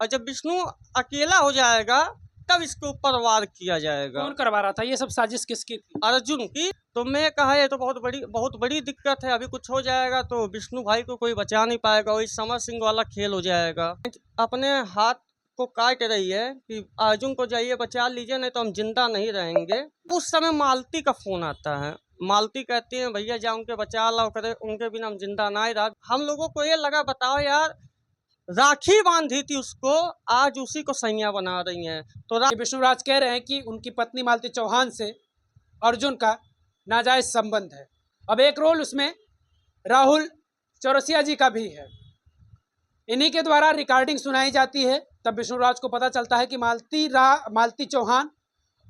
और जब विष्णु अकेला हो जाएगा तब इसके ऊपर वार किया जाएगा। कौन करवा रहा था ये सब, साजिश किसकी थी? अर्जुन की। तो मैं कहा ये तो बहुत बड़ी दिक्कत है, अभी कुछ हो जाएगा तो विष्णु भाई को कोई बचा नहीं पाएगा, वही समर सिंह वाला खेल हो जाएगा। अपने हाथ को काट रही है कि अर्जुन को जाइए बचा लीजिए, नहीं तो हम जिंदा नहीं रहेंगे। उस समय मालती का फोन आता है। मालती कहती है भैया जा उनके बचा लाओ, करे उनके बिना हम जिंदा ना ही रह। हम लोगों को ये लगा बताओ यार, राखी बांधी थी उसको, आज उसी को सैया बना रही हैं। तो विष्णुराज कह रहे हैं कि उनकी पत्नी मालती चौहान से अर्जुन का नाजायज संबंध है। अब एक रोल उसमें राहुल चौरसिया जी का भी है। इन्हीं के द्वारा रिकॉर्डिंग सुनाई जाती है, तब विष्णुराज को पता चलता है कि मालती चौहान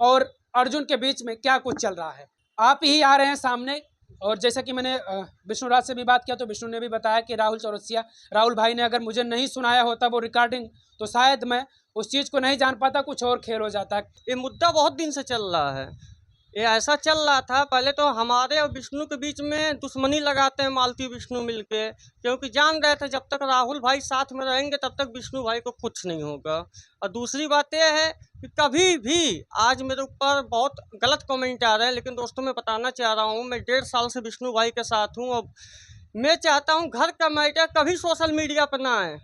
और अर्जुन के बीच में क्या कुछ चल रहा है। आप ही आ रहे हैं सामने, और जैसा कि मैंने विष्णुराज से भी बात किया तो विष्णु ने भी बताया कि राहुल भाई ने अगर मुझे नहीं सुनाया होता वो रिकॉर्डिंग, तो शायद मैं उस चीज़ को नहीं जान पाता, कुछ और खेल हो जाता। ये मुद्दा बहुत दिन से चल रहा है, ये ऐसा चल रहा था। पहले तो हमारे और विष्णु के बीच में दुश्मनी लगाते हैं मालती विष्णु मिलके, क्योंकि जान रहे थे जब तक राहुल भाई साथ में रहेंगे तब तक विष्णु भाई को कुछ नहीं होगा। और दूसरी बात यह है कि कभी भी, आज मेरे ऊपर बहुत गलत कमेंट आ रहे हैं, लेकिन दोस्तों मैं बताना चाह रहा हूँ, मैं 1.5 साल से विष्णु भाई के साथ हूँ। और मैं चाहता हूँ घर का मैटर कभी सोशल मीडिया पर ना आए।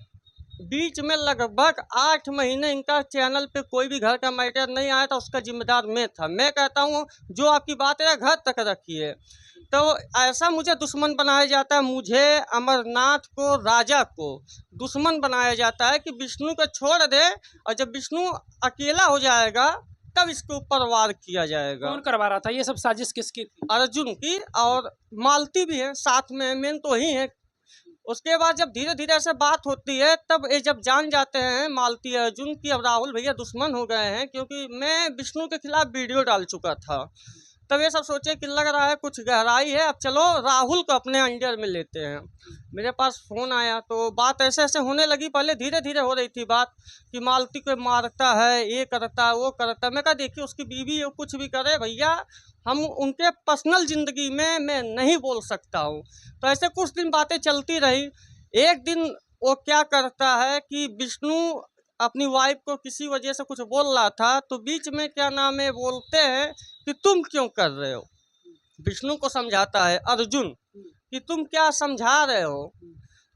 बीच में लगभग 8 महीने इनका चैनल पे कोई भी घर का मैटर नहीं आया था, उसका जिम्मेदार मैं था। मैं कहता हूँ जो आपकी बात है घर तक रखिए। तो ऐसा मुझे दुश्मन बनाया जाता है, मुझे अमरनाथ को, राजा को दुश्मन बनाया जाता है कि विष्णु को छोड़ दे, और जब विष्णु अकेला हो जाएगा तब इसके ऊपर वार किया जाएगा। कौन करवा रहा था ये सब, साजिश किसकी थी? अर्जुन की, और मालती भी है साथ में, मेन तो ही है। उसके बाद जब धीरे धीरे ऐसे बात होती है तब ये जब जान जाते हैं मालती अर्जुन की अब राहुल भैया दुश्मन हो गए हैं, क्योंकि मैं विष्णु के खिलाफ वीडियो डाल चुका था, तब ये सब सोचे कि लग रहा है कुछ गहराई है, अब चलो राहुल को अपने अंडर में लेते हैं। मेरे पास फ़ोन आया तो बात ऐसे ऐसे होने लगी। पहले धीरे धीरे हो रही थी बात कि मालती को मारता है, ये करता है, वो करता है। मैं कहा देखिए उसकी बीवी कुछ भी करे भैया, हम उनके पर्सनल ज़िंदगी में मैं नहीं बोल सकता हूँ। तो ऐसे कुछ दिन बातें चलती रही। एक दिन वो क्या करता है कि विष्णु अपनी वाइफ को किसी वजह से कुछ बोल रहा था, तो बीच में क्या नाम है बोलते हैं कि तुम क्यों कर रहे हो। विष्णु को समझाता है अर्जुन कि तुम क्या समझा रहे हो।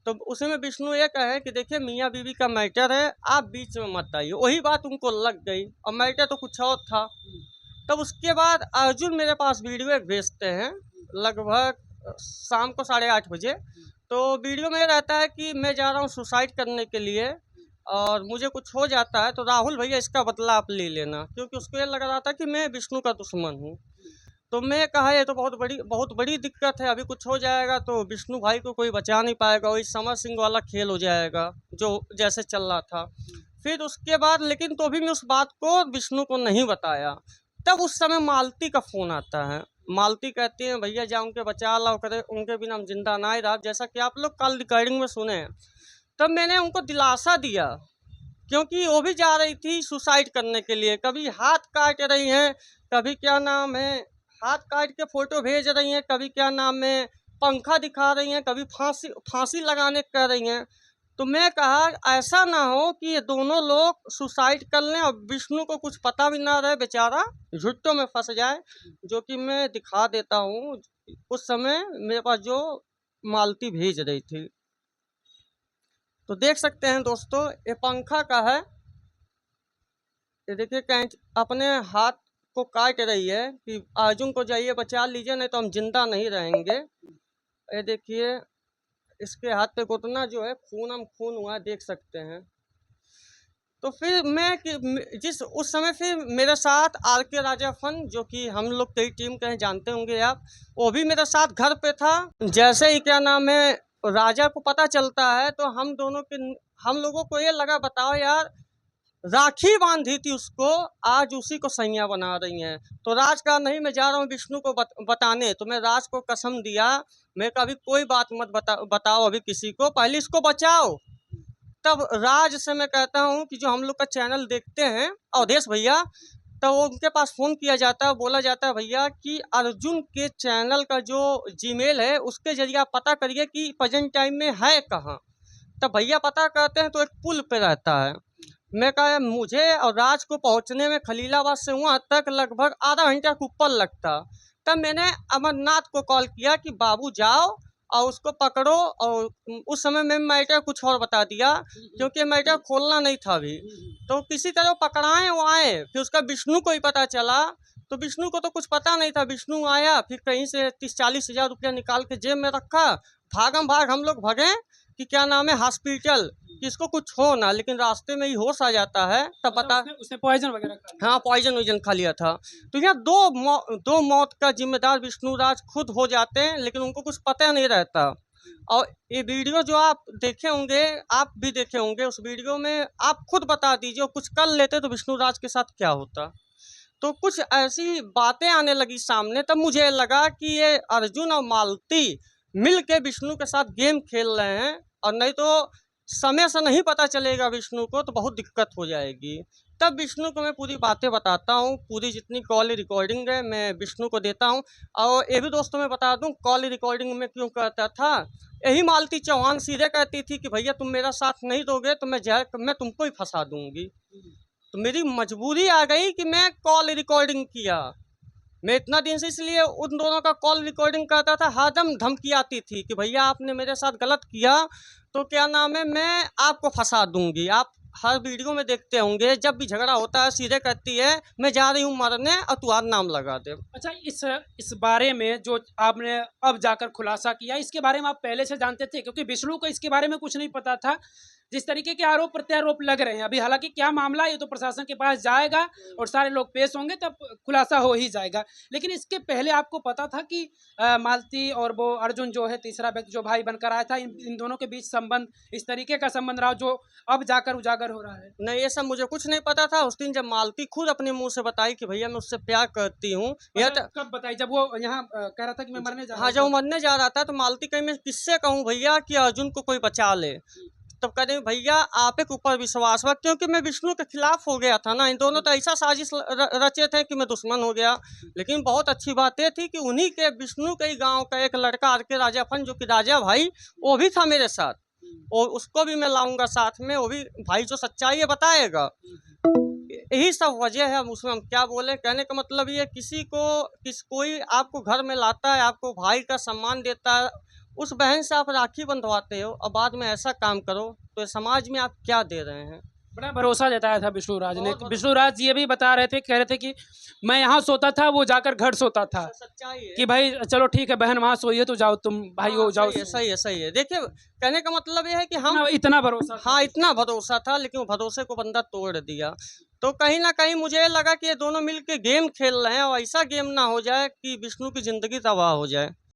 तो उसमें विष्णु ये कहे कि देखिए मियाँ बीवी का मैटर है, आप बीच में मत आइए। वही बात उनको लग गई और मैटर तो कुछ और था। तब उसके बाद अर्जुन मेरे पास वीडियो एक भेजते हैं लगभग शाम को 8:30 बजे। तो वीडियो में रहता है कि मैं जा रहा हूँ सुसाइड करने के लिए और मुझे कुछ हो जाता है तो राहुल भैया इसका बदला आप ले लेना, क्योंकि उसको ये लग रहा था कि मैं विष्णु का दुश्मन हूँ। तो मैं कहा ये तो बहुत बड़ी दिक्कत है, अभी कुछ हो जाएगा तो विष्णु भाई को कोई बचा नहीं पाएगा, वही समर सिंह वाला खेल हो जाएगा जो जैसे चल रहा था। फिर उसके बाद लेकिन तो भी मैं उस बात को विष्णु को नहीं बताया। तब उस समय मालती का फ़ोन आता है। मालती कहती है भैया जा उनके बचा लाओ, करे उनके बिना हम जिंदा ना ही रह, जैसा कि आप लोग कल रिकॉर्डिंग में सुने। तब मैंने उनको दिलासा दिया, क्योंकि वो भी जा रही थी सुसाइड करने के लिए। कभी हाथ काट रही हैं, कभी क्या नाम है हाथ काट के फ़ोटो भेज रही हैं, कभी क्या नाम है पंखा दिखा रही हैं, कभी फांसी लगाने कह रही हैं। तो मैं कहा ऐसा ना हो कि ये दोनों लोग सुसाइड कर लें और विष्णु को कुछ पता भी ना रहे, बेचारा झुट्टों में फंस जाए, जो कि मैं दिखा देता हूँ उस समय मेरे पास जो मालती भेज रही थी। तो देख सकते हैं दोस्तों ये पंखा का है, ये देखिए अपने हाथ को काट रही है कि अर्जुन को जाइए बचा लीजिए, नहीं तो हम जिंदा नहीं रहेंगे। ये देखिए इसके हाथ पे घुटना जो है खून हुआ है, देख सकते हैं। तो फिर मैं उस समय फिर मेरे साथ आर के राजा फन, जो कि हम लोग कई टीम के हैं, जानते होंगे आप, वो भी मेरे साथ घर पे था। जैसे ही क्या नाम है राजा को पता चलता है तो हम लोगों को ये लगा बताओ यार, राखी बांधी थी उसको, आज उसी को सैया बना रही हैं। तो राज का नहीं मैं जा रहा हूँ विष्णु को बताने। तो मैं राज को कसम दिया, मैं कभी कोई बात मत बताओ अभी किसी को, पहले इसको बचाओ। तब राज से मैं कहता हूँ कि जो हम लोग का चैनल देखते हैं अवधेश भैया, तो उनके पास फ़ोन किया जाता है, बोला जाता है भैया कि अर्जुन के चैनल का जो जीमेल है उसके जरिए आप पता करिए कि प्रेजेंट टाइम में है कहाँ। तब भैया पता करते हैं तो एक पुल पे रहता है। मैं कहा मुझे और राज को पहुंचने में खलीलाबाद से वहाँ तक लगभग आधा घंटा के ऊपर लगता। तब मैंने अमरनाथ को कॉल किया कि बाबू जाओ और उसको पकड़ो, और उस समय में मैटर कुछ और बता दिया क्योंकि मैटर खोलना नहीं था अभी। तो किसी तरह पकड़ाएं वो आए। फिर उसका विष्णु को ही पता चला, तो विष्णु को तो कुछ पता नहीं था। विष्णु आया, फिर कहीं से 30-40 हज़ार रुपया निकाल के जेब में रखा। भागम भाग हम लोग भगे कि क्या नाम है हॉस्पिटल, कि इसको कुछ हो ना, लेकिन रास्ते में ही होश आ जाता है तब पता। उसने पॉइजन वगैरह खा लिया। हाँ, पॉइजन वॉइजन खा लिया था। तो यहाँ दो मौत का जिम्मेदार विष्णु राज खुद हो जाते हैं, लेकिन उनको कुछ पता नहीं रहता। और ये वीडियो जो आप देखे होंगे, आप भी देखे होंगे, उस वीडियो में आप खुद बता दीजिए कुछ कर लेते तो विष्णु राज के साथ क्या होता। तो कुछ ऐसी बातें आने लगी सामने, तब मुझे लगा कि ये अर्जुन और मालती मिल के विष्णु के साथ गेम खेल रहे हैं, और नहीं तो समय से नहीं पता चलेगा विष्णु को तो बहुत दिक्कत हो जाएगी। तब विष्णु को मैं पूरी बातें बताता हूँ, पूरी जितनी कॉल रिकॉर्डिंग है मैं विष्णु को देता हूँ। और ये भी दोस्तों मैं बता दूँ कॉल रिकॉर्डिंग में क्यों करता था। यही मालती चौहान सीधे कहती थी कि भैया तुम मेरा साथ नहीं दोगे तो मैं तुमको ही फंसा दूंगी। तो मेरी मजबूरी आ गई कि मैं कॉल रिकॉर्डिंग किया। मैं इतना दिन से इसलिए उन दोनों का कॉल रिकॉर्डिंग करता था। हरदम धमकी आती थी कि भैया आपने मेरे साथ गलत किया तो क्या नाम है मैं आपको फंसा दूंगी। आप हर वीडियो में देखते होंगे, जब भी झगड़ा होता है सीधे कहती है मैं जा रही हूँ मरने और तुम्हारा नाम लगा दे। अच्छा, इस बारे में जो आपने अब जाकर खुलासा किया, इसके बारे में आप पहले से जानते थे? क्योंकि विष्णु को इसके बारे में कुछ नहीं पता था। जिस तरीके के आरोप प्रत्यारोप लग रहे हैं अभी, हालांकि क्या मामला ये तो प्रशासन के पास जाएगा और सारे लोग पेश होंगे तब खुलासा हो ही जाएगा, लेकिन इसके पहले आपको पता था कि मालती और वो अर्जुन जो है तीसरा व्यक्ति जो भाई बनकर आया था, इन दोनों के बीच संबंध, इस तरीके का संबंध रहा जो अब जाकर उजागर हो रहा है? नहीं, ये सब मुझे कुछ नहीं पता था। उस दिन जब मालती खुद अपने मुंह से बताई कि भैया मैं उससे प्यार करती हूँ। कब बताई? जब वो यहाँ कह रहा था कि मैं मरने जा रहा हाँ, जब वो मरने जा रहा था तो मालती कहीं मैं किससे कहूँ भैया कि अर्जुन को कोई बचा ले। तब कह रहे भैया आप के ऊपर विश्वास हुआ, क्योंकि मैं विष्णु के खिलाफ हो गया था ना। इन दोनों तो ऐसा साजिश रचे थे कि मैं दुश्मन हो गया। लेकिन बहुत अच्छी बात ये थी कि उन्हीं के विष्णु के ही गांव का एक लड़का आर के राजा फन, जो कि राजा भाई, वो भी था मेरे साथ, और उसको भी मैं लाऊंगा साथ में। वो भी भाई जो सच्चाई है बताएगा। यही सब वजह है। उसमें हम क्या बोले, कहने का मतलब ये कोई आपको घर में लाता है, आपको भाई का सम्मान देता है, उस बहन से आप राखी बंधवाते हो और बाद में ऐसा काम करो तो समाज में आप क्या दे रहे हैं। बड़ा भरोसा जताया था विष्णु राज ने। बहुत विष्णु राज ये भी बता रहे थे, कह रहे थे कि मैं यहाँ सोता था, वो जाकर घर सोता था, सच्चाई है कि भाई चलो ठीक है बहन वहाँ सोइए तो जाओ तुम भाई हो जाओ। सही है। देखिए कहने का मतलब ये है कि हम इतना भरोसा था। हाँ, इतना भरोसा था, लेकिन वो भरोसे को बंदा तोड़ दिया। तो कहीं ना कहीं मुझे लगा कि ये दोनों मिलके गेम खेल रहे हैं, और ऐसा गेम ना हो जाए कि विष्णु की जिंदगी तबाह हो जाए।